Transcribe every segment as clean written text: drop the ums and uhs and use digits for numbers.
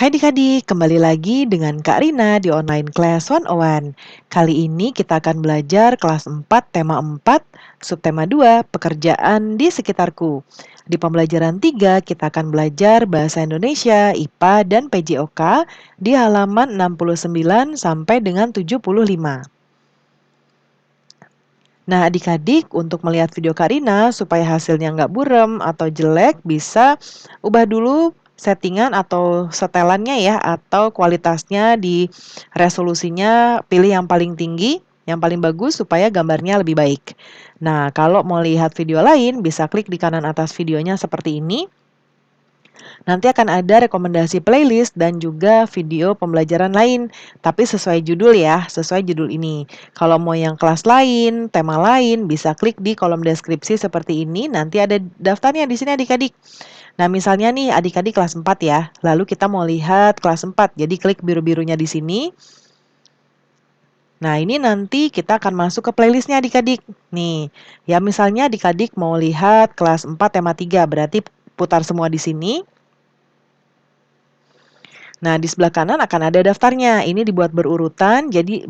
Hai adik-adik, kembali lagi dengan Kak Rina di online class 101. Kali ini kita akan belajar kelas 4, tema 4, subtema 2, pekerjaan di sekitarku. Di pembelajaran 3, kita akan belajar bahasa Indonesia, IPA, dan PJOK di halaman 69 sampai dengan 75. Nah, adik-adik, untuk melihat video Karina supaya hasilnya nggak burem atau jelek, bisa ubah dulu settingan atau setelannya ya, atau kualitasnya di resolusinya pilih yang paling tinggi, yang paling bagus supaya gambarnya lebih baik. Nah, kalau mau lihat video lain, bisa klik di kanan atas videonya seperti ini. Nanti akan ada rekomendasi playlist dan juga video pembelajaran lain, tapi sesuai judul ya, sesuai judul ini. Kalau mau yang kelas lain, tema lain, bisa klik di kolom deskripsi seperti ini, nanti ada daftarnya di sini adik-adik. Nah, misalnya nih adik-adik kelas 4 ya, lalu kita mau lihat kelas 4, jadi klik biru-birunya di sini. Nah, ini nanti kita akan masuk ke playlistnya adik-adik. Nih, ya misalnya adik-adik mau lihat kelas 4 tema 3, berarti putar semua di sini. Nah, di sebelah kanan akan ada daftarnya. Ini dibuat berurutan, jadi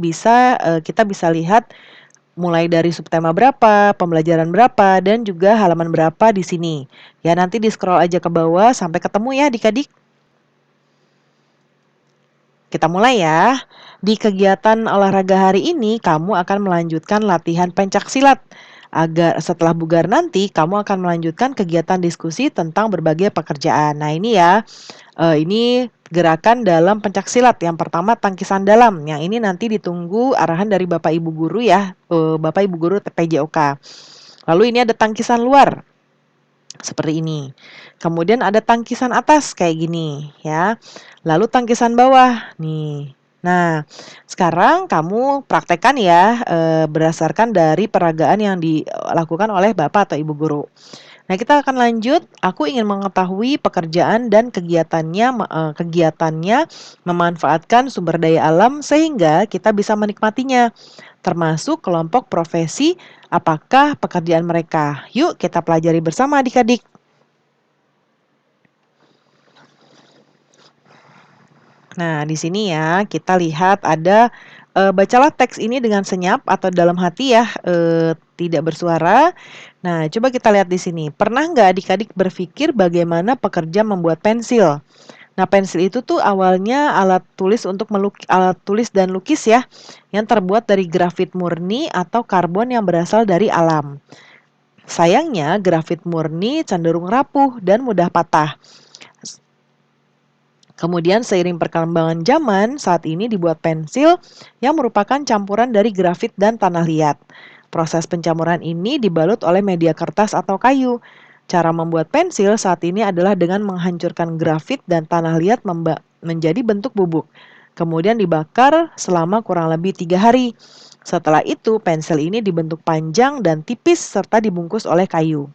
kita bisa lihat mulai dari subtema berapa, pembelajaran berapa, dan juga halaman berapa di sini. Ya, nanti di-scroll aja ke bawah sampai ketemu ya adik-adik. Kita mulai ya. Di kegiatan olahraga hari ini, kamu akan melanjutkan latihan pencaksilat. Agar setelah bugar nanti, kamu akan melanjutkan kegiatan diskusi tentang berbagai pekerjaan. Nah, ini ya. Ini gerakan dalam pencaksilat. Yang pertama tangkisan dalam. Yang ini nanti ditunggu arahan dari Bapak Ibu guru ya, Bapak Ibu guru PJOK. Lalu ini ada tangkisan luar seperti ini. Kemudian ada tangkisan atas kayak gini ya. Lalu tangkisan bawah nih. Nah, sekarang kamu praktekkan ya berdasarkan dari peragaan yang dilakukan oleh Bapak atau Ibu guru. Nah, kita akan lanjut. Aku ingin mengetahui pekerjaan dan kegiatannya memanfaatkan sumber daya alam sehingga kita bisa menikmatinya, termasuk kelompok profesi, apakah pekerjaan mereka. Yuk kita pelajari bersama adik-adik. Nah, di sini ya kita lihat ada bacalah teks ini dengan senyap atau dalam hati ya, tidak bersuara. Nah, coba kita lihat di sini. Pernah nggak adik-adik berpikir bagaimana pekerja membuat pensil? Nah, pensil itu tuh awalnya alat tulis dan lukis ya, yang terbuat dari grafit murni atau karbon yang berasal dari alam. Sayangnya, grafit murni cenderung rapuh dan mudah patah. Kemudian seiring perkembangan zaman, saat ini dibuat pensil yang merupakan campuran dari grafit dan tanah liat. Proses pencamuran ini dibalut oleh media kertas atau kayu. Cara membuat pensil saat ini adalah dengan menghancurkan grafit dan tanah liat menjadi bentuk bubuk. Kemudian dibakar selama kurang lebih 3 hari. Setelah itu, pensil ini dibentuk panjang dan tipis serta dibungkus oleh kayu.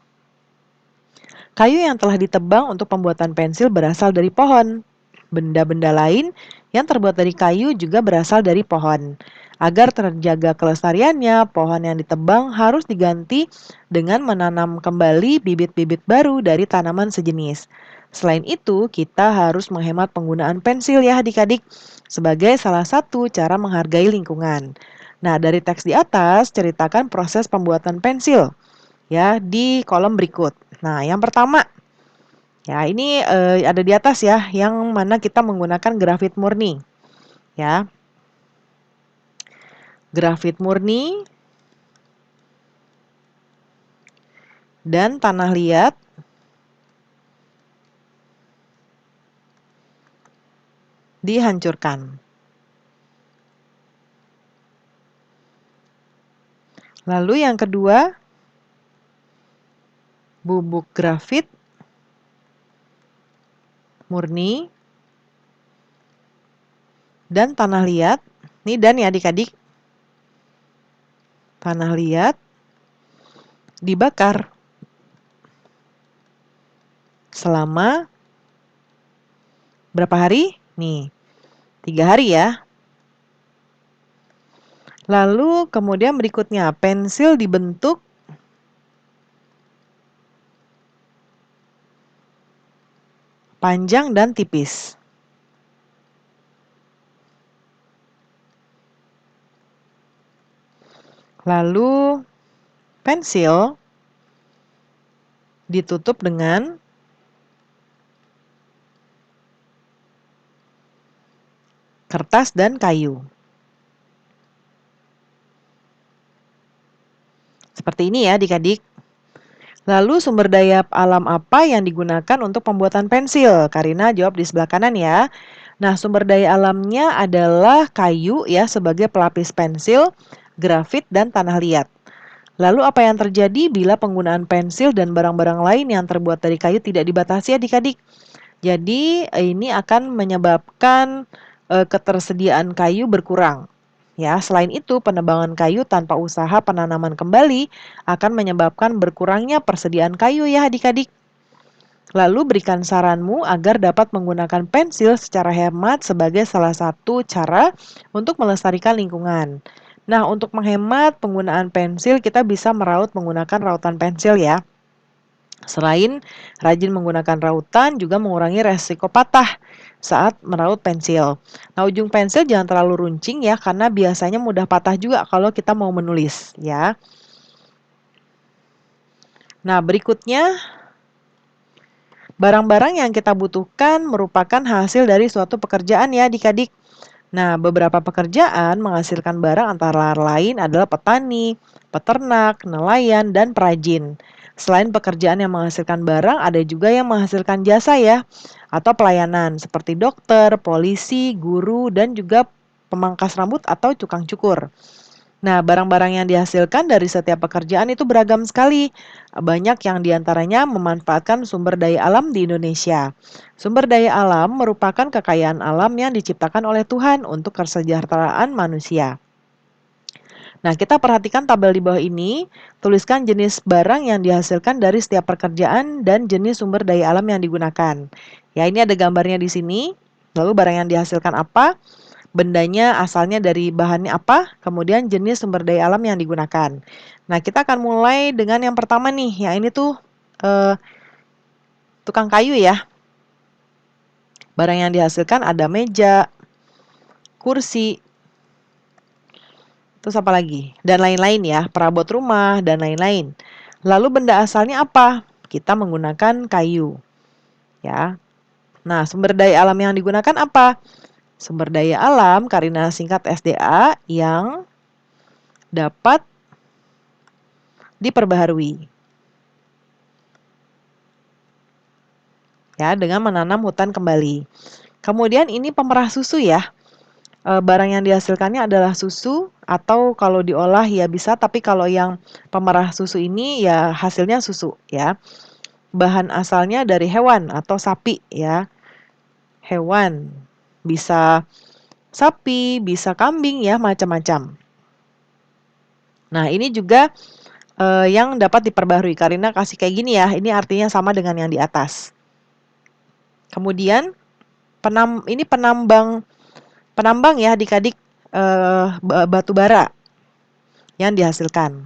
Kayu yang telah ditebang untuk pembuatan pensil berasal dari pohon. Benda-benda lain yang terbuat dari kayu juga berasal dari pohon. Agar terjaga kelestariannya, pohon yang ditebang harus diganti dengan menanam kembali bibit-bibit baru dari tanaman sejenis. Selain itu, kita harus menghemat penggunaan pensil ya adik-adik sebagai salah satu cara menghargai lingkungan. Nah, dari teks di atas ceritakan proses pembuatan pensil ya di kolom berikut. Nah, yang pertama ya ini ada di atas ya yang mana kita menggunakan grafit murni ya. Grafit murni dan tanah liat dihancurkan. Lalu yang kedua, bubuk grafit murni dan tanah liat. Nih dan ya adik-adik, tanah liat dibakar selama berapa hari? Nih, 3 hari ya. Lalu kemudian berikutnya, pensil dibentuk panjang dan tipis. Lalu pensil ditutup dengan kertas dan kayu. Seperti ini ya adik-adik. Lalu sumber daya alam apa yang digunakan untuk pembuatan pensil? Karina jawab di sebelah kanan ya. Nah, sumber daya alamnya adalah kayu ya sebagai pelapis pensil, grafit, dan tanah liat. Lalu apa yang terjadi bila penggunaan pensil dan barang-barang lain yang terbuat dari kayu tidak dibatasi adik-adik? Jadi ini akan menyebabkan ketersediaan kayu berkurang. Ya, selain itu penebangan kayu tanpa usaha penanaman kembali akan menyebabkan berkurangnya persediaan kayu ya adik-adik. Lalu berikan saranmu agar dapat menggunakan pensil secara hemat sebagai salah satu cara untuk melestarikan lingkungan. Nah, untuk menghemat penggunaan pensil, kita bisa meraut menggunakan rautan pensil ya. Selain rajin menggunakan rautan, juga mengurangi resiko patah saat meraut pensil. Nah, ujung pensil jangan terlalu runcing ya, karena biasanya mudah patah juga kalau kita mau menulis ya. Nah, berikutnya barang-barang yang kita butuhkan merupakan hasil dari suatu pekerjaan ya adik-adik. Nah, beberapa pekerjaan menghasilkan barang antara lain adalah petani, peternak, nelayan, dan perajin. Selain pekerjaan yang menghasilkan barang, ada juga yang menghasilkan jasa ya, atau pelayanan seperti dokter, polisi, guru, dan juga pemangkas rambut atau tukang cukur. Nah, barang-barang yang dihasilkan dari setiap pekerjaan itu beragam sekali. Banyak yang diantaranya memanfaatkan sumber daya alam di Indonesia. Sumber daya alam merupakan kekayaan alam yang diciptakan oleh Tuhan untuk kesejahteraan manusia. Nah, kita perhatikan tabel di bawah ini, tuliskan jenis barang yang dihasilkan dari setiap pekerjaan dan jenis sumber daya alam yang digunakan. Ya, ini ada gambarnya di sini. Lalu barang yang dihasilkan apa? Bendanya asalnya dari bahannya apa, kemudian jenis sumber daya alam yang digunakan. Nah, kita akan mulai dengan yang pertama nih, ya ini tuh tukang kayu ya. Barang yang dihasilkan ada meja, kursi, terus apa lagi? Dan lain-lain ya, perabot rumah dan lain-lain. Lalu benda asalnya apa? Kita menggunakan kayu. Ya. Nah, sumber daya alam yang digunakan apa? Sumber daya alam, Karina singkat SDA, yang dapat diperbaharui. Ya, dengan menanam hutan kembali. Kemudian ini pemerah susu ya. Barang yang dihasilkannya adalah susu atau kalau diolah ya bisa, tapi kalau yang pemerah susu ini ya hasilnya susu ya. Bahan asalnya dari hewan atau sapi ya. Hewan bisa sapi, bisa kambing ya, macam-macam. Nah, ini juga yang dapat diperbaharui. Karina kasih kayak gini ya, ini artinya sama dengan yang di atas. Kemudian ini penambang ya adik-adik batu bara yang dihasilkan.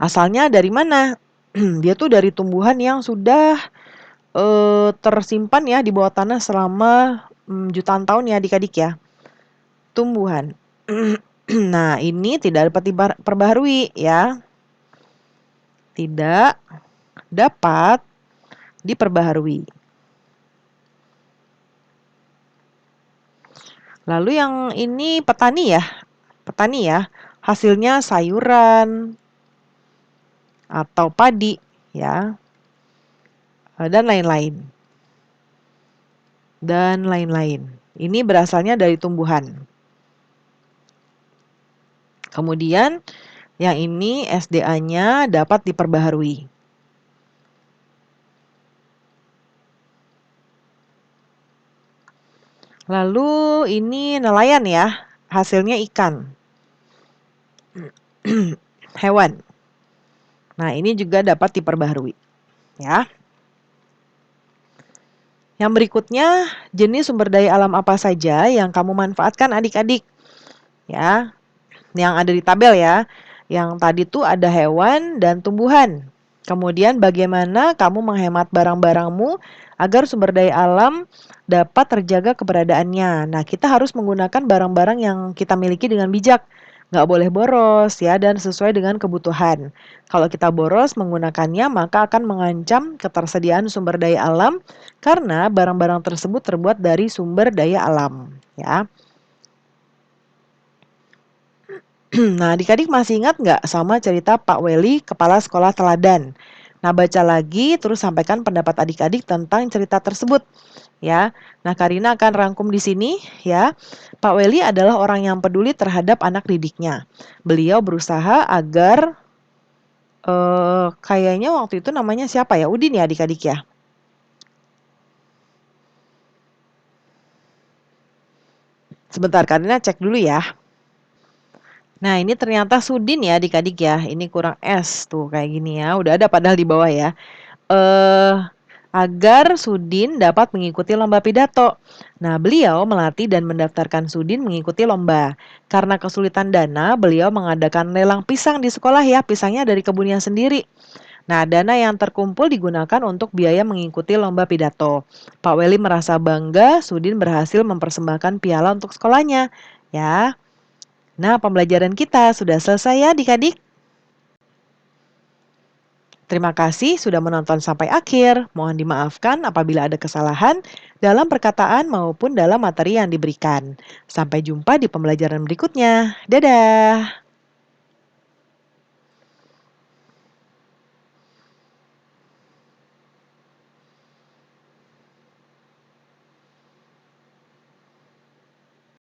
Asalnya dari mana? Dia tuh dari tumbuhan yang sudah tersimpan ya di bawah tanah selama jutaan tahun ya adik-adik ya. Tumbuhan. Nah, ini tidak dapat diperbaharui ya. Tidak dapat diperbaharui. Lalu yang ini petani ya, hasilnya sayuran atau padi ya, dan lain-lain. Dan lain-lain. Ini berasalnya dari tumbuhan. Kemudian yang ini SDA-nya dapat diperbaharui. Lalu ini nelayan ya, hasilnya ikan. Hewan. Nah, ini juga dapat diperbaharui. Ya. Yang berikutnya, jenis sumber daya alam apa saja yang kamu manfaatkan adik-adik? Ya, yang ada di tabel ya. Yang tadi tuh ada hewan dan tumbuhan. Kemudian bagaimana kamu menghemat barang-barangmu agar sumber daya alam dapat terjaga keberadaannya. Nah, kita harus menggunakan barang-barang yang kita miliki dengan bijak. Nggak boleh boros ya dan sesuai dengan kebutuhan. Kalau kita boros menggunakannya maka akan mengancam ketersediaan sumber daya alam karena barang-barang tersebut terbuat dari sumber daya alam ya. Nah, adik-adik masih ingat nggak sama cerita Pak Weli, kepala sekolah teladan? Nah, baca lagi terus sampaikan pendapat adik-adik tentang cerita tersebut ya. Nah, Karina akan rangkum di sini ya. Pak Weli adalah orang yang peduli terhadap anak didiknya. Beliau berusaha agar kayaknya waktu itu namanya siapa ya? Udin ya adik-adik ya? Sebentar, Karina cek dulu ya. Nah, ini ternyata Sudin ya adik-adik ya. Ini kurang S tuh kayak gini ya. Udah ada padahal di bawah ya. eh Agar Sudin dapat mengikuti lomba pidato. Nah, beliau melatih dan mendaftarkan Sudin mengikuti lomba. Karena kesulitan dana, beliau mengadakan lelang pisang di sekolah ya, pisangnya dari kebunnya sendiri. Nah, dana yang terkumpul digunakan untuk biaya mengikuti lomba pidato. Pak Weli merasa bangga Sudin berhasil mempersembahkan piala untuk sekolahnya. Ya, nah pembelajaran kita sudah selesai ya adik-adik. Terima kasih sudah menonton sampai akhir. Mohon dimaafkan apabila ada kesalahan dalam perkataan maupun dalam materi yang diberikan. Sampai jumpa di pembelajaran berikutnya. Dadah.